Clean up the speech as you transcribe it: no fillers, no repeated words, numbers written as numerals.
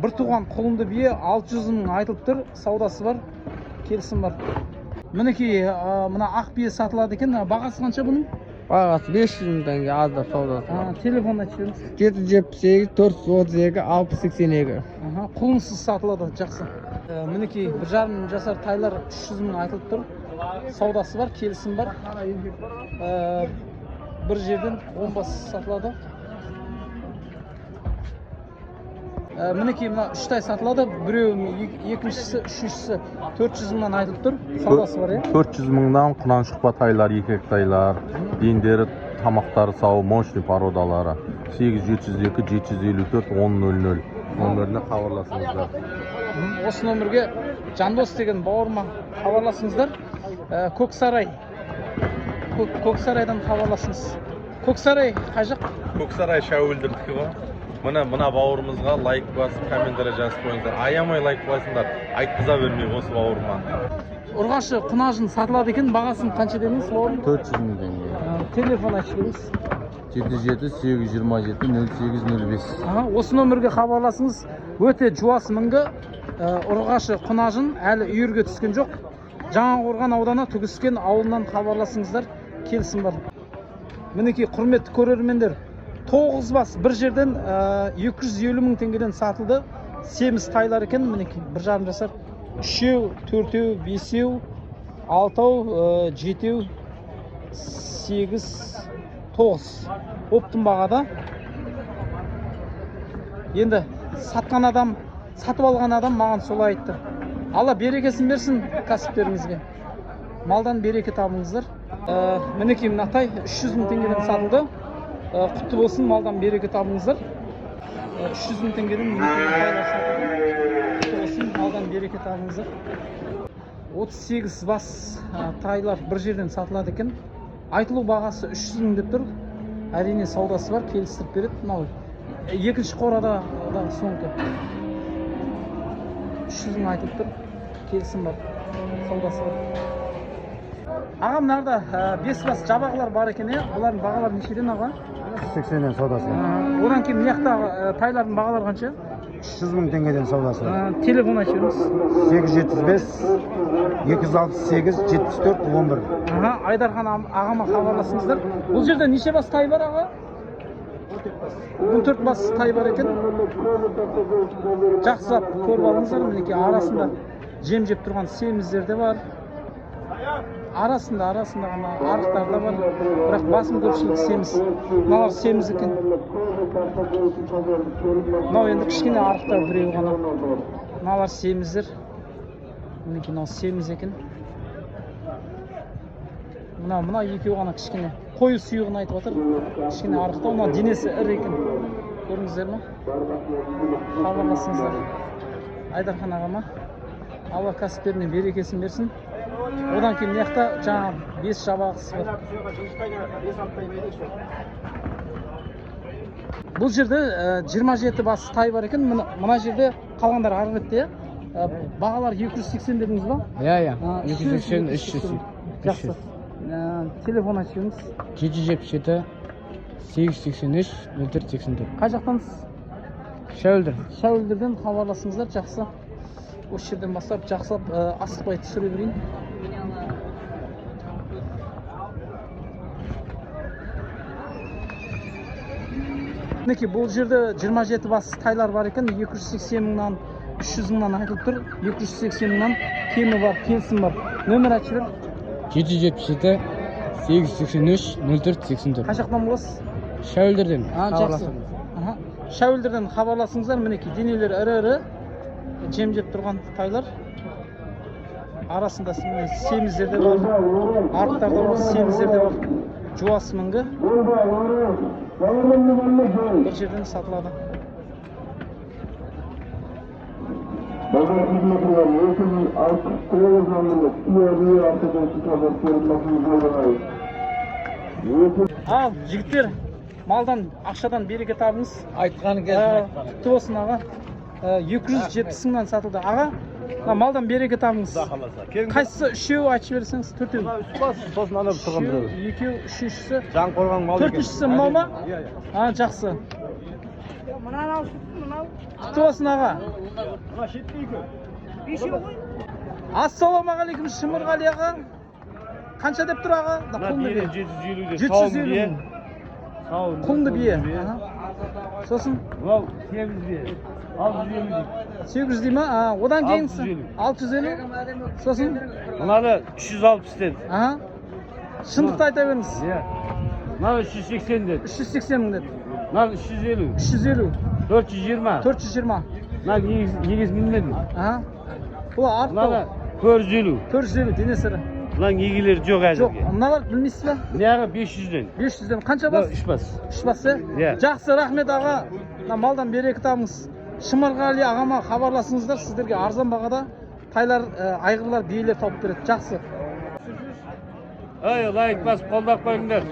Bir туған құлынды бие 600 мың айтылып тұр, саудасы бар, келісім бар. Мінекей, мына ақ бие сатылады екен, бағасы қанша бұның? Бағасы 500 мың теңге, аздап саудасы. Телефон айтып 778 432 682. Құлынсыз сатылады, жақсы. Мінекей, 1,5 жасар тайлар 300 мың айтылып тұр, саудасы бар, келісім бар. Bir жерден 10 бас сатылады. Мінекей, мына 3 тай сатылады, біреуі, екіншісі, үшіншісі 400 мыңнан айтылып тұр, саудасы бар, 400 мыңнан құнан шықпа тайлар, екек тайлар, дендері, тамақтары сау, мощный породалары. 8702 754 1000 номеріне хабарласыңыздар. Осы номерге Жандос деген бауырыма хабарласыңыздар. Көксарайдан хабарласыңыз. Көксарай қай жақ? Көксарай Шәуілдірдікі ғой. Мына бауырымызға лайк басып, комментарий жазып қойыңыздар. Аямай лайк басыңдар, айтқыза бермей осы бауырыма. Ұрғашы құнажын сатылады екен, бағасын қанша дедіңіз бауырым? 400 мың теңге. Телефон айтып беріңіз. 77 827 0805. Осы номерге хабарласыңыз. Өте жуас мінгі ұрғашы құнажын әлі үйірге түскен жоқ. Жаңақорған ауданы Түгіскен ауылынан хабарласыңыздар, келісім бар. Мінекей, құрметті көрермендер, 9 бас бір жерден 250 мың теңгеден сатылды. Семіз тайлар екен, мінекей, 1,5 жасар. 3-еу, 4-еу, 5-еу, 6-еу, 7-еу, 8, 9. Оптым бағада. Енді сатқан адам, сатып алған адам маған солай айтты. Алла берекесін берсін кәсіптеріңізге. Малдан береке табыңыздар. Мінекей, мына тай 300 мың теңгеден сатылды. Құтты болсын, малдан береке табыңыздар. 300 мың теңгеден тайлар сатылды. Құтты болсын, малдан береке табыңыздар. 38 бас тайлар бір жерден сатылады екен. Айтылу бағасы 300 мың деп тұр. Әрине саудасы бар, келістіріп береді. Мынау екінші қорада соңғы 300 мың айтылып тұр. Келісім бар, саудасы бар. Ағам, нарда 5 бас жабағылар бар екен, бұлардың бағалары нешеден аға? 80-ден саудасы. Одан кейін мияқта тайлардың бағалары қанша? 300 мың теңгеден саудасы. Телефон айтып 875 268 74 11. Айдархан ағама хабарласыңыздар. Бұл жерде неше бас тай бар аға? 14 бас тай бар екен. Жақсылап көріп алыңыздар. Мінекей, арасында жем жеп тұрған семіздер де бар. Арасында ғана арықтар да бар. Бірақ басым көпшілік семіз. Мыналар семіз екен. Мынау енді кішкене арықтар біреу ғана. Мыналар семіздер. Мінекей, мынау семіз екен. Мына екеу ғана кішкене қою сұйығын айтып отыр. Кішкене арықтау, мына денесі ірі екен. Көрдіңіздер ме? Хабарласыңыздар. Айдархан ағама. Алла кәсіптеріне берекесін берсін. Одан кейін мияқта жаңа 5 жабағысы бар. Бұл жерде 27 бас тай бар екен. Мына жерде қалғандар ары бетте. Бағалар 280 дедіңіз ба? 280 300. Жақсы. Телефон айтыңыз. 777 883 0484. Қай жақтансыз? Шәуілдірден хабарласыңыздар, жақсы. Осы жерден бастап жақсылап асықпай түсіре берейін. Мінекей, бұл жерде 27 бас тайлар бар екен. 280 мыңнан 300 мыңнан айтылып тұр. 280 мыңнан кемі бар, келісім бар. Нөмір айтып жібер. 777 883 0484. Қай жақтан боласыз? Шәуілдірден. Жақсы. Шәуілдірден хабарласыңыздар. Мінекей, денелер ірі-ірі жем жеп тұрған тайлар. Арасында семіздер де бар, арықтар да бар, семіздер де бар. Жуас мінгі. Bir жерден сатылады. Ал, жігіттер, малдан, ақшадан береке табыңыз. Айтқан кезін. Құтты болсын аға. 270 мыңнан сатылды. Аға, малдан береке табыңыз. Қайсысы? Үшеу айтып берсеңіз, төртеу. Сосын ана бір тұрған біреу. Екеу, үшіншісі. Жан қорған мал екен. Төртіншісі мал ма? Жақсы. Мынаны алып, құтты болсын аға. Ассалаумағалейкум Шымырғали аға. Қанша деп тұр аға? Құлынды бие. 750 мың. Құлынды бие. Сосын? 800 дей ма? Одан кейінсі? 650. Сосын? Мынаны 360 деді. Шындықты айта беріңіз. Мынаны 380 деді. 380 мың деді. Мынаны 350. 350. 420. 420. Мынаны негіз білмедім. Бұл арық Мынаны 450. 450 денесірі. Мынаның егелері жоқ Жоқ, әзірге. мыналар білмейсіз ба? Мыняғы 500-ден. 500-ден. Қанша бас? 3 бас. 3 бас, Иә. Жақсы, рахмет аға. Малдан берекі табыңыз. Шымырғали ағама хабарласыңыздар, сіздерге арзан бағада тайлар, айғырлар, биелер тауып береді. Жақсы. Ай, лайк басып қолдап қойыңдар.